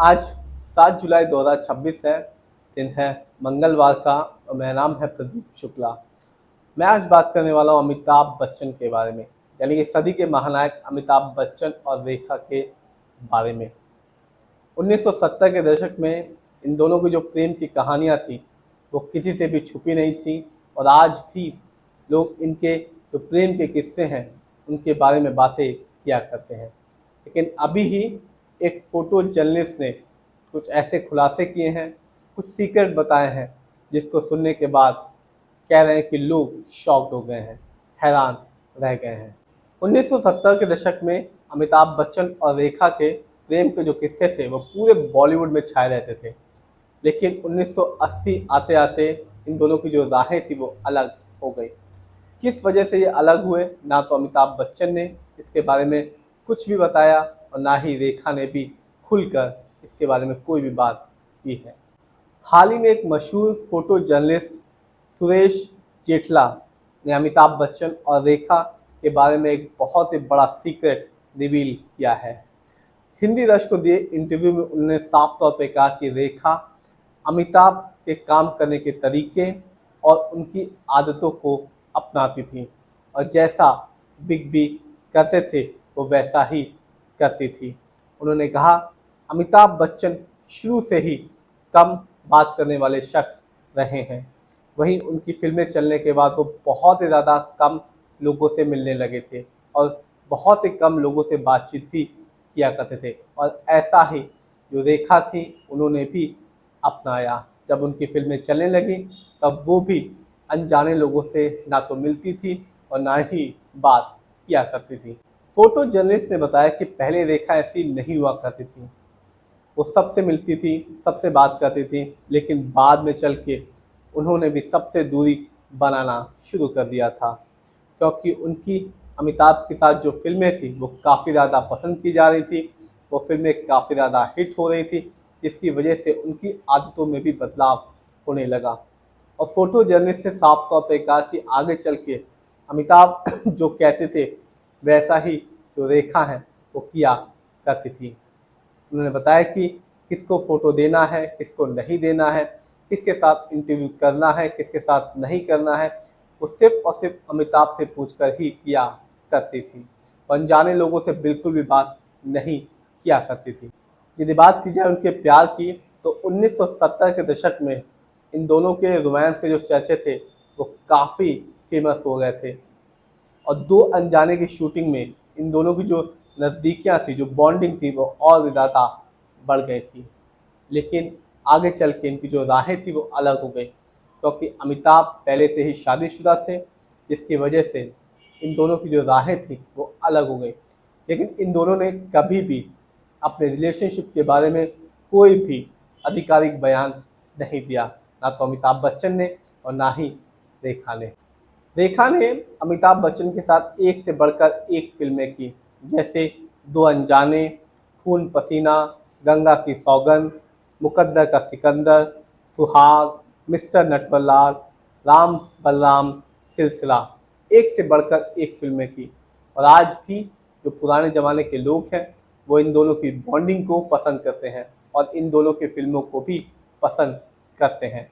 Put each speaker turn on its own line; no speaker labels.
आज 7 जुलाई 2026 है। दिन है मंगलवार का और मेरा नाम है प्रदीप शुक्ला। मैं आज बात करने वाला हूँ अमिताभ बच्चन के बारे में, यानी कि सदी के महानायक अमिताभ बच्चन और रेखा के बारे में। 1970 के दशक में इन दोनों की जो प्रेम की कहानियाँ थी वो किसी से भी छुपी नहीं थी और आज भी लोग इनके जो प्रेम के किस्से हैं उनके बारे में बातें किया करते हैं। लेकिन अभी ही एक फोटो जर्नलिस्ट ने कुछ ऐसे खुलासे किए हैं, कुछ सीक्रेट बताए हैं, जिसको सुनने के बाद कह रहे हैं कि लोग शॉक्ड हो गए हैं, हैरान रह गए हैं। 1970 के दशक में अमिताभ बच्चन और रेखा के प्रेम के जो किस्से थे वो पूरे बॉलीवुड में छाए रहते थे। लेकिन 1980 आते आते इन दोनों की जो राहें थी वो अलग हो गई। किस वजह से ये अलग हुए, ना तो अमिताभ बच्चन ने इसके बारे में कुछ भी बताया और ना ही रेखा ने भी खुलकर इसके बारे में कोई भी बात की है। हाल ही में एक मशहूर फोटो जर्नलिस्ट सुरेश जेठला ने अमिताभ बच्चन और रेखा के बारे में एक बहुत ही बड़ा सीक्रेट रिवील किया है। हिंदी रश को दिए इंटरव्यू में उन्होंने साफ तौर पे कहा कि रेखा अमिताभ के काम करने के तरीके और उनकी आदतों को अपनाती थी और जैसा बिग बी करते थे वो वैसा ही करती थी। उन्होंने कहा अमिताभ बच्चन शुरू से ही कम बात करने वाले शख्स रहे हैं। वहीं उनकी फिल्में चलने के बाद वो बहुत ही ज़्यादा कम लोगों से मिलने लगे थे और बहुत ही कम लोगों से बातचीत भी किया करते थे। और ऐसा ही जो रेखा थी उन्होंने भी अपनाया। जब उनकी फिल्में चलने लगी तब वो भी अनजाने लोगों से ना तो मिलती थी और ना ही बात किया करती थी। फोटो जर्नलिस्ट ने बताया कि पहले रेखा ऐसी नहीं हुआ करती थी, वो सबसे मिलती थी, सबसे बात करती थी, लेकिन बाद में चल के उन्होंने भी सबसे दूरी बनाना शुरू कर दिया था, क्योंकि उनकी अमिताभ के साथ जो फिल्में थी वो काफ़ी ज़्यादा पसंद की जा रही थी, वो फिल्में काफ़ी ज़्यादा हिट हो रही थी, जिसकी वजह से उनकी आदतों में भी बदलाव होने लगा। और फोटो जर्नलिस्ट ने साफ तौर पे कहा कि आगे चल के अमिताभ जो कहते थे वैसा ही जो रेखा है वो किया करती थी। उन्होंने बताया कि किसको फ़ोटो देना है, किसको नहीं देना है, किसके साथ इंटरव्यू करना है, किसके साथ नहीं करना है, वो सिर्फ और सिर्फ अमिताभ से पूछकर ही किया करती थी। अनजाने लोगों से बिल्कुल भी बात नहीं किया करती थी। यदि बात की जाए उनके प्यार की तो 1970 के दशक में इन दोनों के रोमांस के जो चर्चे थे वो काफ़ी फेमस हो गए थे और दो अनजाने की शूटिंग में इन दोनों की जो नज़दीकियाँ थी, जो बॉन्डिंग थी वो और भी ज़्यादा बढ़ गई थी। लेकिन आगे चल के इनकी जो राहें थी वो अलग हो गई, क्योंकि अमिताभ पहले से ही शादीशुदा थे, जिसकी वजह से इन दोनों की जो राहें थी वो अलग हो गई। लेकिन इन दोनों ने कभी भी अपने रिलेशनशिप के बारे में कोई भी आधिकारिक बयान नहीं दिया, ना तो अमिताभ बच्चन ने और ना ही रेखा ने। रेखा ने अमिताभ बच्चन के साथ एक से बढ़कर एक फिल्में की, जैसे दो अनजाने, खून पसीना, गंगा की सौगंध, मुकद्दर का सिकंदर, सुहाग, मिस्टर नटवरलाल, राम बलराम, सिलसिला। एक से बढ़कर एक फिल्में की और आज भी जो पुराने ज़माने के लोग हैं वो इन दोनों की बॉन्डिंग को पसंद करते हैं और इन दोनों की फिल्मों को भी पसंद करते हैं।